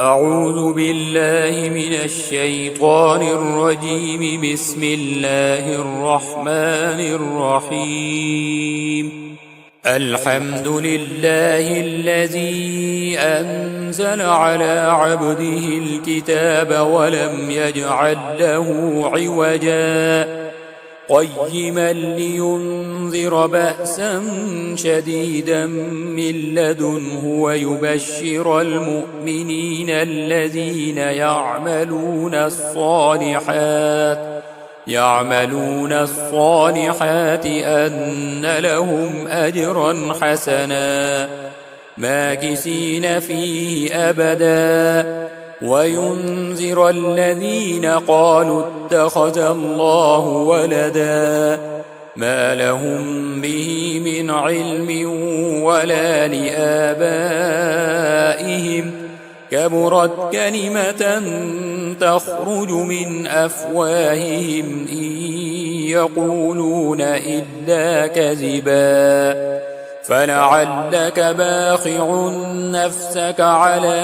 أعوذ بالله من الشيطان الرجيم. بسم الله الرحمن الرحيم. الحمد لله الذي أنزل على عبده الكتاب ولم يجعل له عوجا قيما لينذر بأسا شديدا من لدنه ويبشر المؤمنين الذين يعملون الصالحات أن لهم أجرا حسنا ماكثين فيه أبدا وينذر الذين قالوا اتخذ الله ولدا ما لهم به من علم ولا لآبائهم كبرت كلمة تخرج من أفواههم إن يقولون إلا كذبا فلعلك باخع نفسك على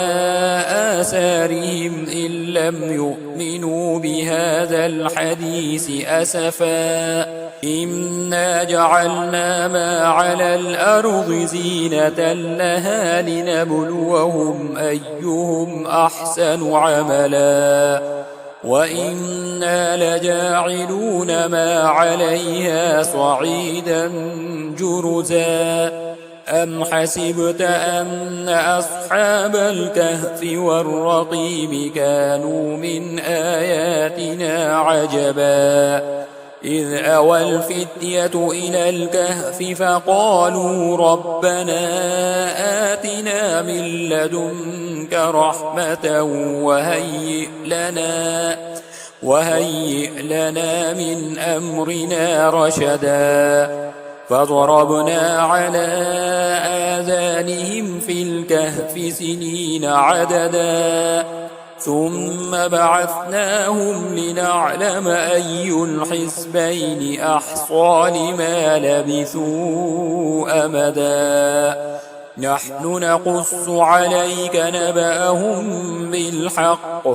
آثارهم إن لم يؤمنوا بهذا الحديث أسفا إنا جعلنا ما على الأرض زينة لها لنبلوهم أيهم أحسن عملا وإنا لجاعلون ما عليها صعيدا جرزا أم حسبت أن أصحاب الكهف والرقيم كانوا من آياتنا عجبا إذ أوى الفتية إلى الكهف فقالوا ربنا آتنا من لدنك رحمة وهيئ لنا من أمرنا رشدا فضربنا على آذانهم في الكهف سنين عددا ثم بعثناهم لنعلم أي الحزبين أحصى لما لبثوا أمدا نحن نقص عليك نبأهم بالحق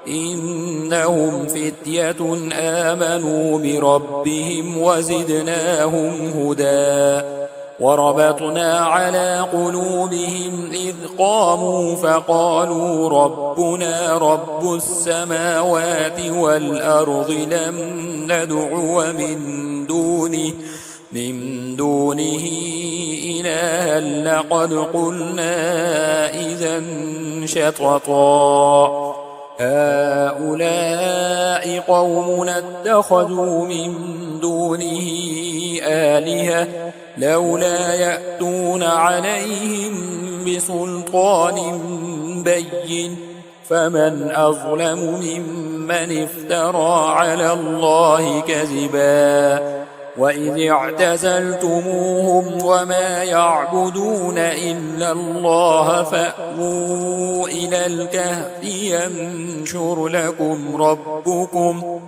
إنهم فتية آمنوا بربهم وزدناهم هدى وربطنا على قلوبهم إذ قاموا فقالوا ربنا رب السماوات والأرض لن ندعو من دونه إلها لقد قلنا إذا شططا هؤلاء قومنا اتخذوا من دونه آلهة لولا يأتون عليهم بسلطان بين فمن أظلم ممن افترى على الله كذبا وإذ اعتزلتموهم وما يعبدون إلا الله فأووا إلى الكهف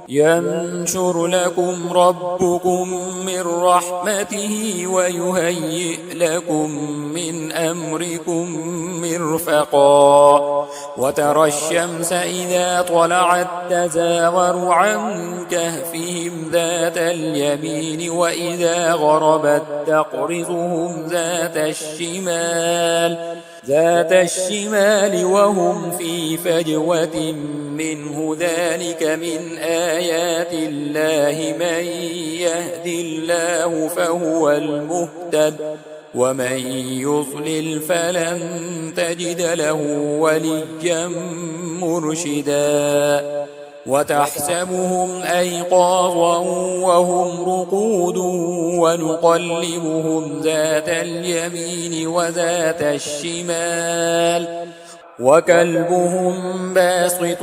ينشر لكم ربكم من رحمته ويهيئ لكم من أمركم مرفقا وترى الشمس إذا طلعت تزاور عن كهفهم ذات اليمين وإذا غربت تقرضهم ذات الشمال وهم في فجوة منه ذلك من آيات الله من يهد الله فهو المهتد ومن يضلل فلن تجد له وليا مرشدا وتحسبهم أيقاظا وهم رقود ونقلبهم ذات اليمين وذات الشمال وكلبهم باسط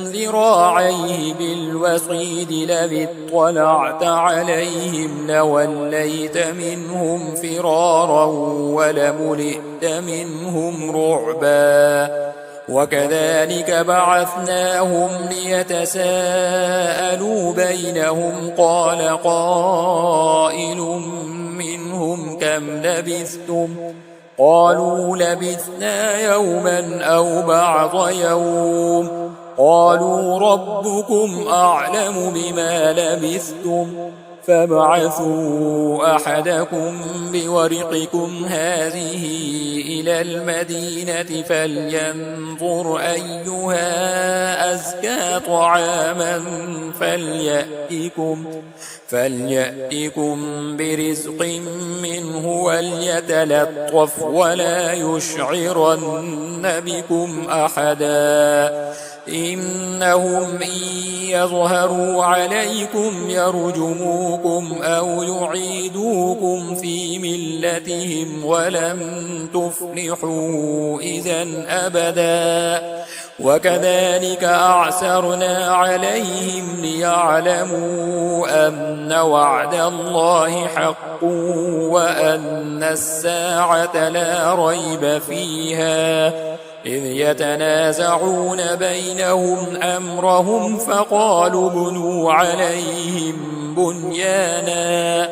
ذراعيه بالوصيد لو اطلعت عليهم لوليت منهم فرارا ولملئت منهم رعبا وكذلك بعثناهم ليتساءلوا بينهم قال قائل منهم كم لبثتم قالوا لبثنا يوما أو بعض يوم قالوا ربكم أعلم بما لبثتم فابعثوا أحدكم بورقكم هذه إلى المدينة فلينظر أيها أزكى طعاما فليأتكم برزق منه وليتلطف ولا يشعرن بكم أحدا إنهم إن يظهروا عليكم يرجموكم أو يعيدوكم في ملتهم ولن تفلحوا إذن أبدا وكذلك أعسرنا عليهم ليعلموا أن وعد الله حق وأن الساعة لا ريب فيها إذ يتنازعون بينهم أمرهم فقالوا ابنوا عليهم بنيانا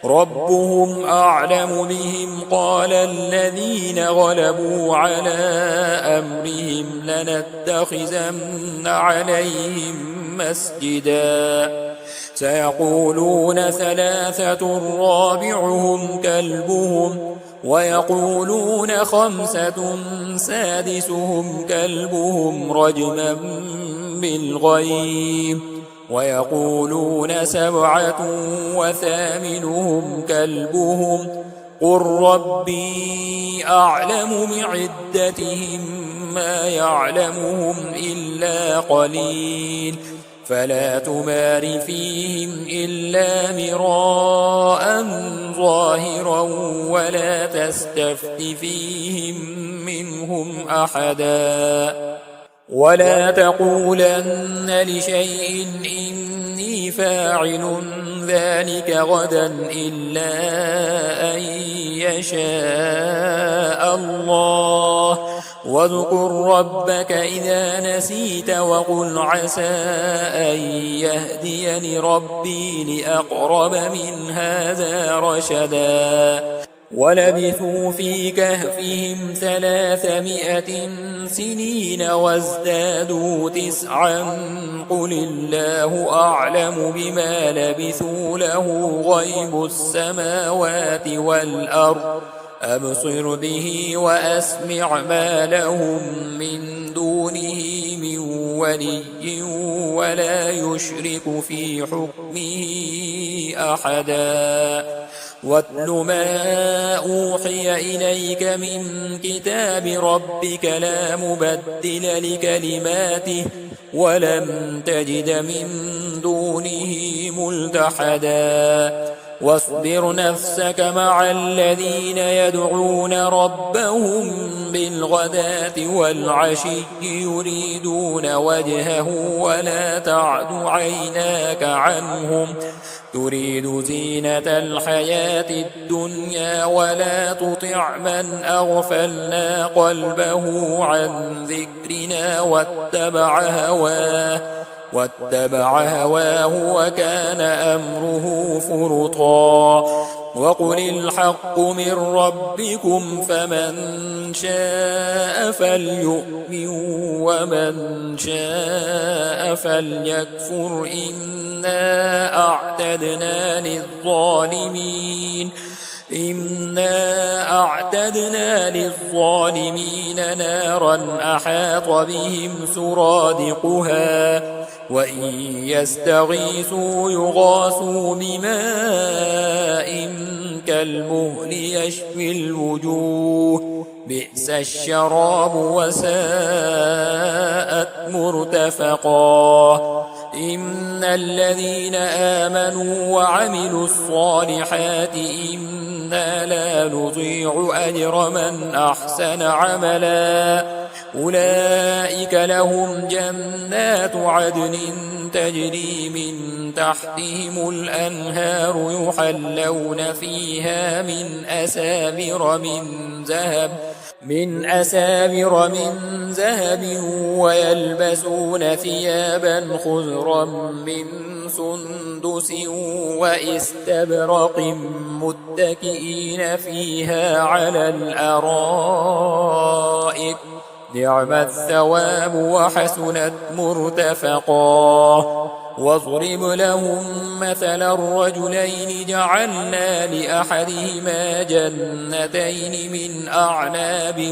ربهم أعلم بهم قال الذين غلبوا على أمرهم لنتخذن عليهم مسجدا سيقولون ثلاثة رابعهم كلبهم ويقولون خمسة سادسهم كلبهم رجما بالغيب ويقولون سبعة وثامنهم كلبهم قل ربي أعلم بعدتهم ما يعلمهم إلا قليل فلا تمار فيهم إلا مراء ظاهرا ولا تستفت فيهم منهم أحدا ولا تقولن لشيء إني فاعل ذلك غدا إلا أن يشاء الله واذكر ربك إذا نسيت وقل عسى أن يهديني ربي لأقرب من هذا رشدا ولبثوا في كهفهم 300 سنين وازدادوا 9 قل الله أعلم بما لبثوا له غيب السماوات والأرض أبصر به وأسمع ما لهم من دونه من ولي ولا يشرك في حكمه أحدا واتل ما أوحي إليك من كتاب ربك لا مبدل لكلماته ولم تجد من دونه ملتحدا واصبر نفسك مع الذين يدعون ربهم بالغداة والعشي يريدون وجهه ولا تعد عيناك عنهم تريد زينة الحياة الدنيا ولا تطع من أغفلنا قلبه عن ذكرنا واتبع هواه وكان أمره فرطا وقل الحق من ربكم فمن شاء فليؤمن ومن شاء فليكفر إنا أعتدنا للظالمين نارا أحاط بهم سرادقها وإن يستغيثوا يغاثوا بماء كالمهل يشوي الوجوه بئس الشراب وساءت مرتفقا إن الذين آمنوا وعملوا الصالحات إنا لا نضيع أجر من أحسن عملا أولئك لهم جنات عدن تجري من تحتهم الأنهار يحلون فيها من أساور من ذهب ويلبسون ثيابا خضرا من سندس وإستبرق متكئين فيها على الأرائك نعم الثواب وحسنت مرتفقا واضرب لهم مثل الرجلين جعلنا لأحدهما جنتين من أعناب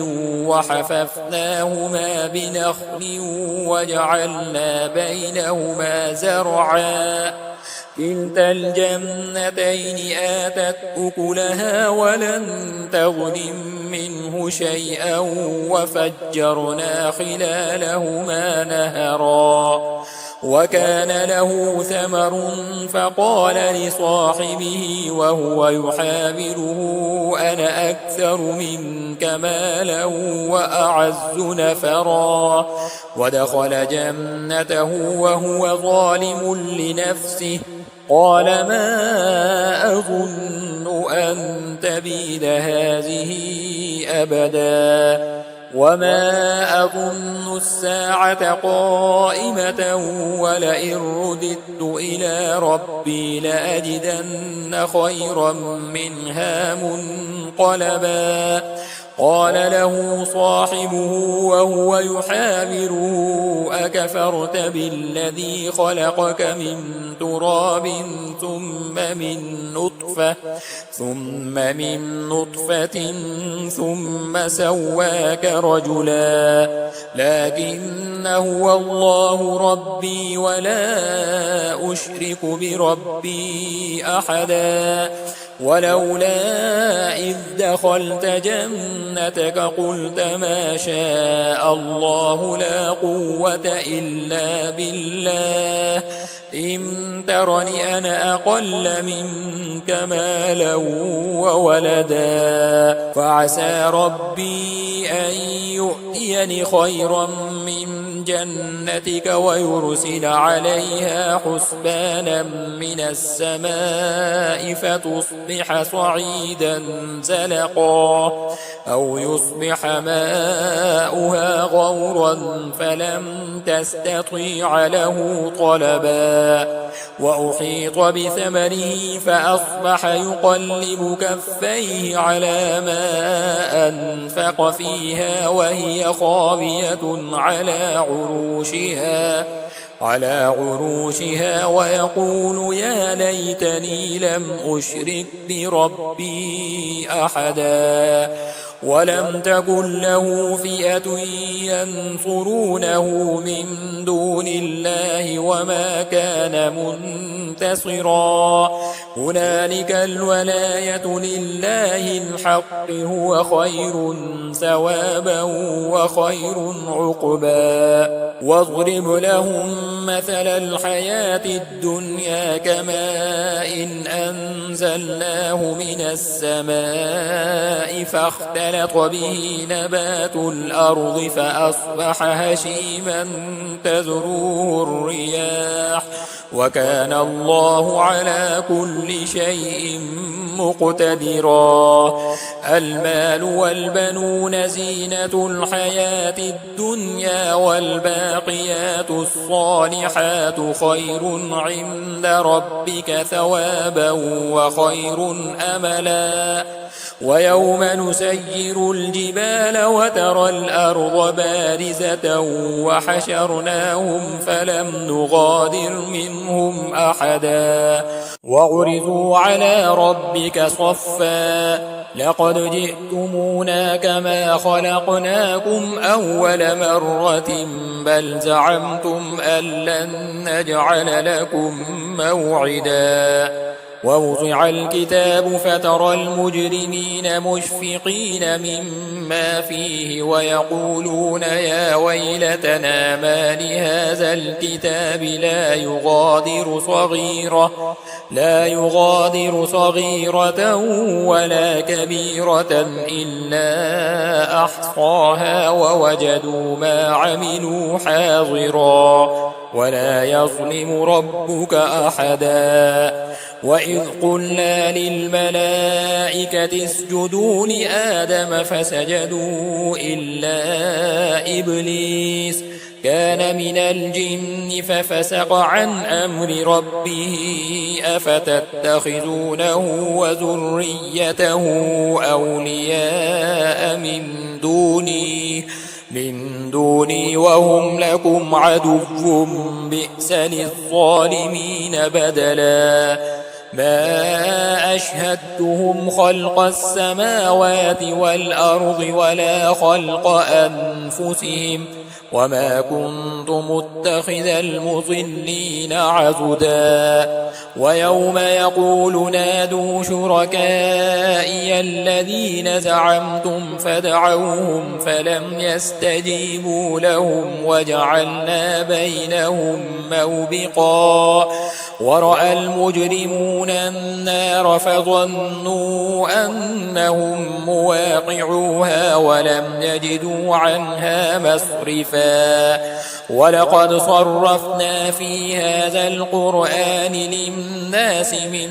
وحففناهما بنخل وجعلنا بينهما زرعا كلتا الجنتين آتت أكلها ولم تظلم منه شيئا وفجرنا خلالهما نهرا وكان له ثمر فقال لصاحبه وهو يحاوره أنا أكثر منك مالا وأعز نفرا ودخل جنته وهو ظالم لنفسه قال ما أظن أن تبيد هذه أبدا وما أظن الساعة قائمة ولئن رددت إلى ربي لأجدن خيرا منها منقلبا قال له صاحبه وهو يحاوره أكفرت بالذي خلقك من تراب ثم من نطفة ثم سواك رجلا لكن هو الله ربي ولا أشرك بربي أحدا ولولا إذ دخلت جنتك قلت ما شاء الله لا قوة إلا بالله إن ترني أنا أقل منك مالا وولدا فعسى ربي أن يؤتيني خيرا من جنتك ويرسل عليها حسبانا من السماء فتصبح صعيدا زلقا أو يصبح ماؤها غورا فلم تستطيع له طلبا وأحيط بثمره فأصبح يقلب كفيه على ما أنفق فيها وهي خاوية على عروشها ويقول يا ليتني لم أشرك بربي أحدا ولم تكن له فئة ينصرونه من دون الله وما كان منتصرا هنالك الولاية لله الحق هو خير ثوابا وخير عقبا واضرب لهم مثل الحياة الدنيا كماء أنزلناه من السماء فاختلط به نبات الأرض فأصبح هشيما تذروه الرياح وكان الله على كل شيء مقتدرا المال والبنون زينة الحياة الدنيا والباقيات الصالحات خير عند ربك ثوابا وخير أملا ويوم نسير الجبال وترى الأرض بارزة وحشرناهم فلم نغادر منهم أحدا وعرضوا على ربك صفا لقد جئتمونا كما خلقناكم أول مرة بل زعمتم أن لن نجعل لكم موعدا ووضع الكتاب فترى المجرمين مشفقين مما فيه ويقولون يا ويلتنا ما لهذا الكتاب لا يغادر صغيرة ولا كبيرة إلا أحصاها ووجدوا ما عملوا حاضرا ولا يظلم ربك أحدا وإذ قلنا للملائكة اسجدوا لآدم فسجدوا إلا إبليس كان من الجن ففسق عن أمر ربه أفتتخذونه وذريته أولياء من دوني وهم لكم عدو بئس للظالمين بدلا ما أشهدتهم خلق السماوات والأرض ولا خلق أنفسهم وما كنت متخذ المضلين عضدا ويوم يقول نادوا شركائي الذين زعمتم فدعوهم فلم يستجيبوا لهم وجعلنا بينهم موبقا ورأى المجرمون النار فظنوا أنهم مواقعوها ولم يجدوا عنها مصرفا ولقد صرفنا في هذا القرآن للناس من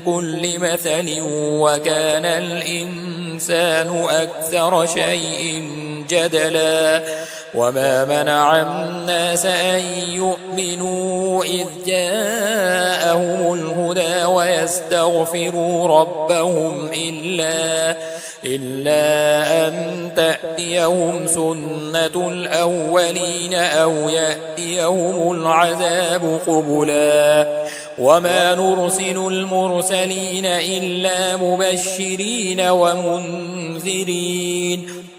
كل مثل وكان الإنسان أكثر شيء جدلا وما منع الناس أن يؤمنوا إذ جاءهم الهدى ويستغفروا ربهم إلا أن تأتيهم سنة الأولين أو يأتيهم العذاب قبلا وما نرسل المرسلين إلا مبشرين ومنذرين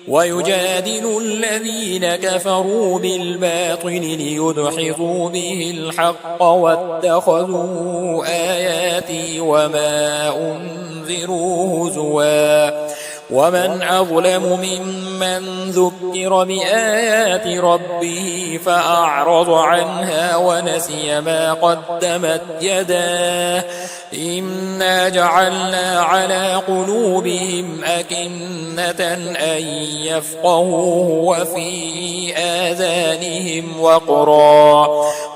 ويجادل الذين كفروا بالباطل ليدحضوا به الحق واتخذوا آياتي وما أنذروا هزوا ومن أظلم ممن ذكر بآيات ربه فأعرض عنها ونسي ما قدمت يداه إنا جعلنا على قلوبهم أكنة أن يفقهوه وفي آذانهم وقرا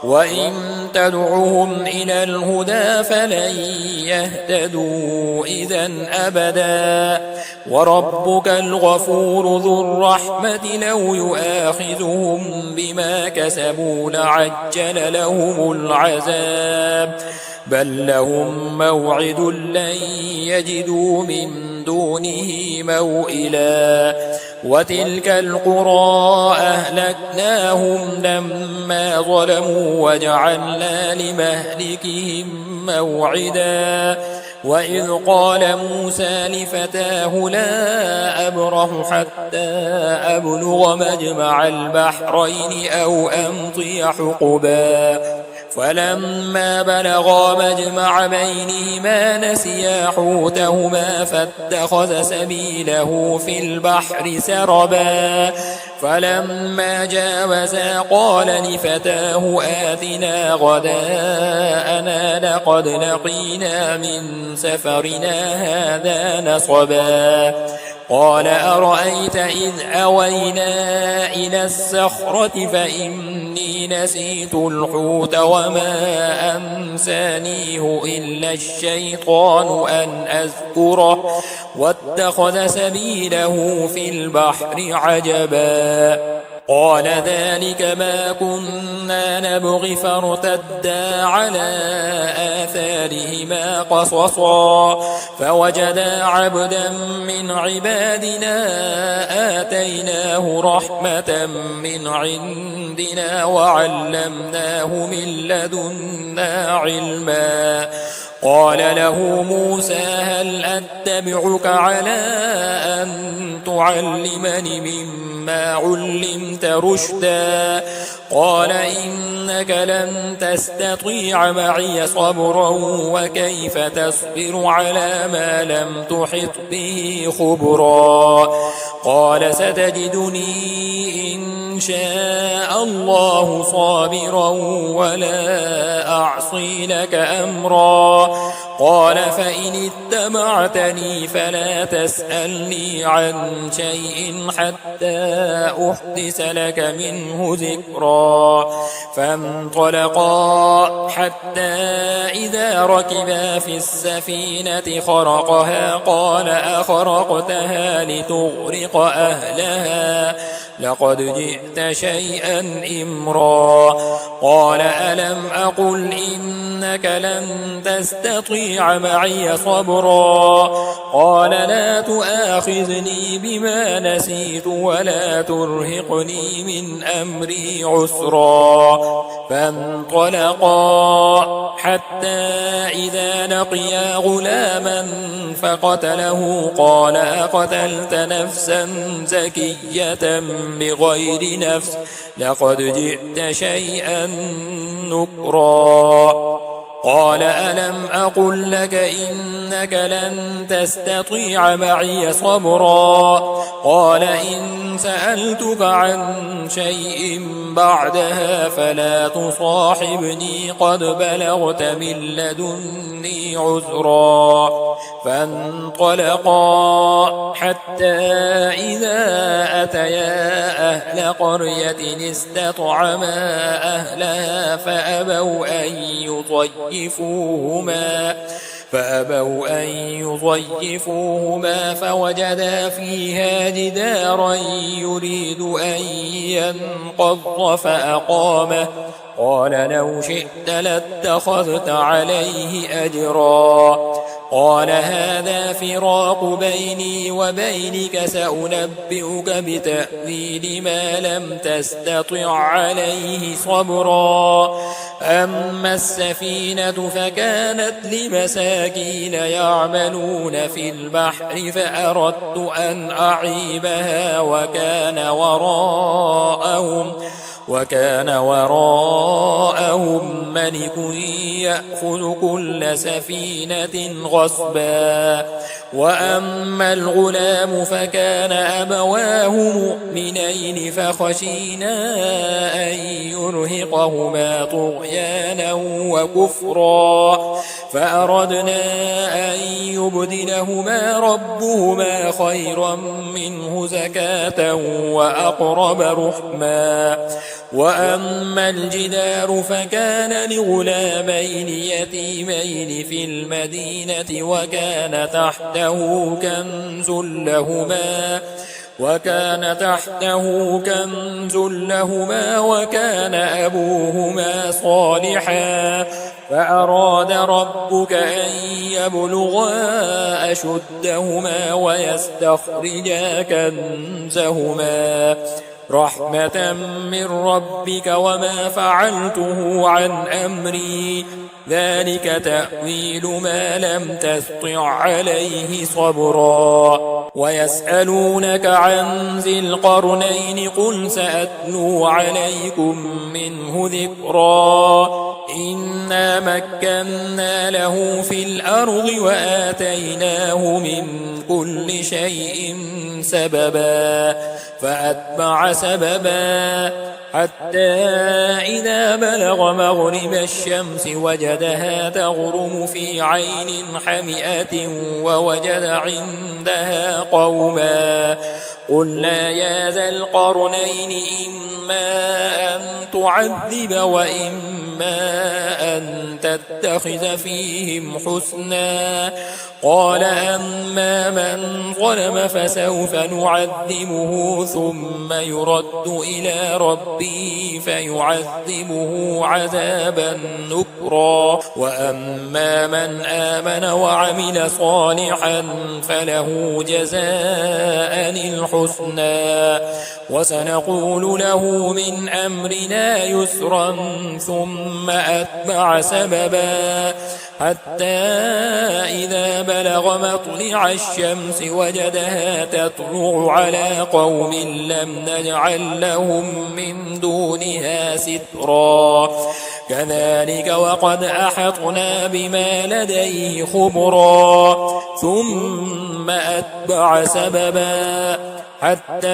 وإن تدعوهم إلى الهدى فلن يهتدوا إذن أبدا وربك الغفور ذو الرحمة لو يؤاخذهم بما كسبوا لعجل لهم العذاب بل لهم موعد لن يجدوا من دونه موئلا وتلك القرى أهلكناهم لما ظلموا وجعلنا لمهلكهم موعدا وإذ قال موسى لفتاه لا أبرح حتى أبلغ مجمع البحرين أو أمضي حقبا فلما بلغا مجمع بينهما نسيا حوتهما فاتخذ سبيله في البحر سربا فلما جاوزا قال لفتاه آتنا غداءنا لقد لقينا من سفرنا هذا نصبا قال أرأيت إذ أوينا إلى الصخرة فإني نسيت الحوت وما أنسانيه إلا الشيطان أن أذكره واتخذ سبيله في البحر عجبا قال ذلك ما كنا نبغي فارتدا على آثارهما قصصا فوجدا عبدا من عبادنا آتيناه رحمة من عندنا وعلمناه من لدنا علما قال له موسى هل أتبعك على أن تعلمني مما علمت رشدا قال إنك لن تستطيع معي صبرا وكيف تصبر على ما لم تحط به خبرا قال ستجدني إن شاء الله صابرا ولا أعصي لك أمرا قال فإن اتبعتني فلا تسألني عن شيء حتى أحدث لك منه ذكرا فانطلقا حتى إذا ركبا في السفينة خرقها قال أخرقتها لتغرق أهلها لقد جئت شيئا إمرا قال ألم أقل إنك لن تستطيع معي صبرا قال لا تؤاخذني بما نسيت ولا ترهقني من أمري عسرا فانطلقا حتى إذا لقيا غلاما فقتله قال أقتلت نفسا زكية بغير نفس لقد جئت شيئا نكرا قال ألم أقل لك إنك لن تستطيع معي صبرا قال إن سألتك عن شيء بعدها فلا تصاحبني قد بلغت من لدني عذرا فانطلقا حتى إذا أتيا أهل قرية استطعما أهلها فأبوا أن يضيفوهما فوجدا فيها جدارا يريد أن ينقض فأقامه قال لو شئت لاتخذت عليه أجرا قال هذا فراق بيني وبينك سأنبئك بتأويل ما لم تستطع عليه صبرا أما السفينة فكانت لمساكين يعملون في البحر فأردت أن أعيبها وكان وراءهم ملك يأخذ كل سفينة غصبا وأما الغلام فكان أبواه مؤمنين فخشينا أن يرهقهما طغيانا وكفرا فأردنا أن يبدلهما ربهما خيرا منه زكاة وأقرب رحما وأما الجدار فكان لغلامين يتيمين في المدينة وكان تحته كنز لهما وكان أبوهما صالحا فأراد ربك أن يبلغا أشدهما ويستخرجا كنزهما رحمة من ربك وما فعلته عن أمري ذلك تأويل ما لم تستطع عليه صبرا ويسألونك عن ذي القرنين قل سأتلو عليكم منه ذكرا إنا مكنا له في الأرض وآتيناه من كل شيء سببا فأتبع سببا حتى إذا بلغ مغرب الشمس وجدها تغرم في عين حمئة ووجد عندها قوما قلنا يا ذا القرنين إما أن تعذب وإما أن تتخذ فيهم حسنا قال أما من ظلم فسوف نعذبه ثم يرد إلى ربه فيعذبه عذابا نكرا وأما من آمن وعمل صالحا فله جزاء الحسنى وسنقول له من أمرنا يسرا ثم أتبع سببا حتى إذا بلغ مطلع الشمس وجدها تطلع على قوم لم نجعل لهم من دونها سترا كذلك وقد أحطنا بما لديه خبرا ثم أتبع سببا حتى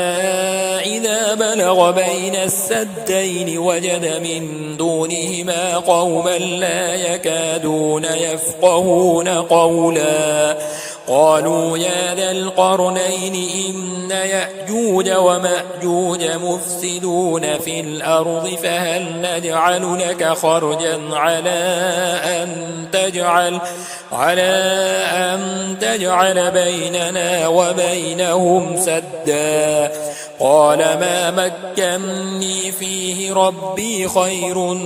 إذا بلغ بين السدين وجد من دونهما قوما لا يكادون يفقهون قولا قالوا يا ذا القرنين إن يأجوج ومأجوج مفسدون في الأرض فهل نجعل لك خرجا على أن تجعل بيننا وبينهم سدا قال ما مكنني فيه ربي خير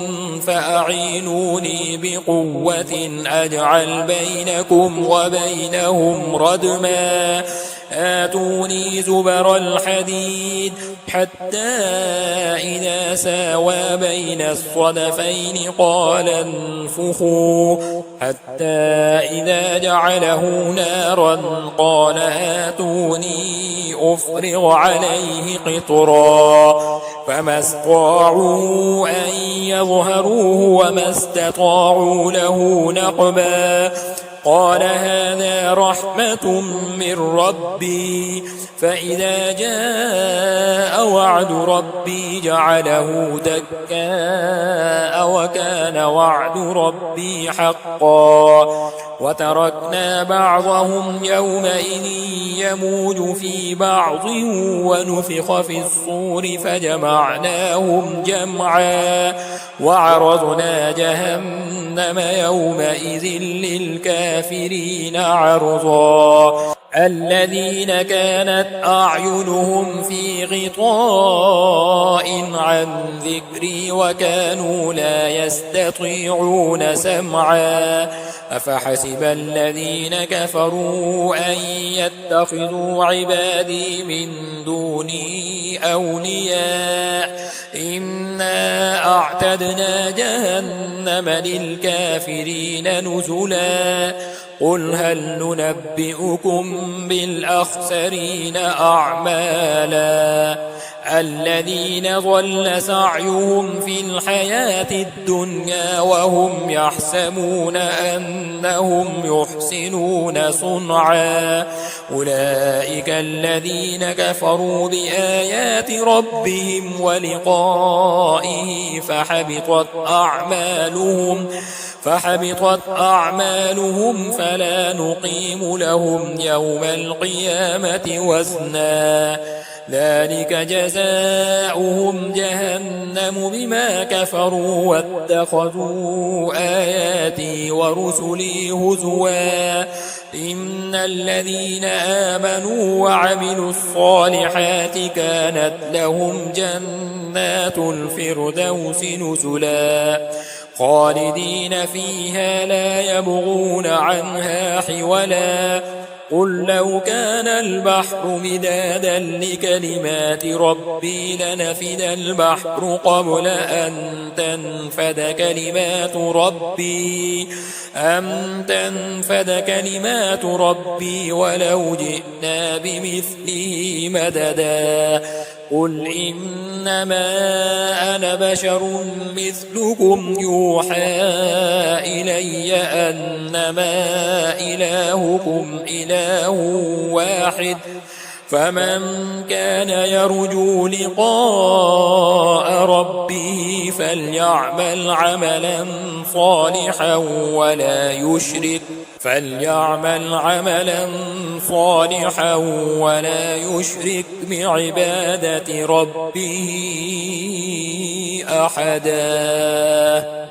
فأعينوني بقوة أجعل بينكم وبينهم ردما آتوني زبر الحديد حتى إذا ساوى بين الصدفين قال انفخوا حتى إذا جعله نارا قال آتوني أفرغ عليه قطرا فما استطاعوا أن يظهروه وما استطاعوا له نقبا قال هذا رحمة من ربي فإذا جاء وعد ربي جعله دكاء وكان وعد ربي حقا وتركنا بعضهم يومئذ يموج في بعض ونفخ في الصور فجمعناهم جمعا وعرضنا جهنم يومئذ للكافرين عرضا الذين كانت أعينهم في غطاء عن ذكري وكانوا لا يستطيعون سمعا أفحسب الذين كفروا أن يتخذوا عبادي من دوني أولياء إنا أعتدنا جهنم للكافرين نزلا قل هل ننبئكم بالأخسرين أعمالا الذين ضل سعيهم في الحياة الدنيا وهم يحسبون أنهم يحسنون صنعا أولئك الذين كفروا بآيات ربهم ولقائه فحبطت أعمالهم فلا نقيم لهم يوم القيامة وزنا ذلك جزاؤهم جهنم بما كفروا واتخذوا آياتي ورسلي هزوا إن الذين آمنوا وعملوا الصالحات كانت لهم جنات الفردوس نزلا خالدين فيها لا يبغون عنها حولا قل لو كان البحر مدادا لكلمات ربي لنفد البحر قبل أن تنفد كلمات ربي ولو جئنا بمثله مددا قل إنما أنا بشر مثلكم يوحى إلي أنما إلهكم إله واحد فمن كان يرجو لقاء ربه فليعمل عملا صالحا ولا يشرك بعبادة ربه أحدا.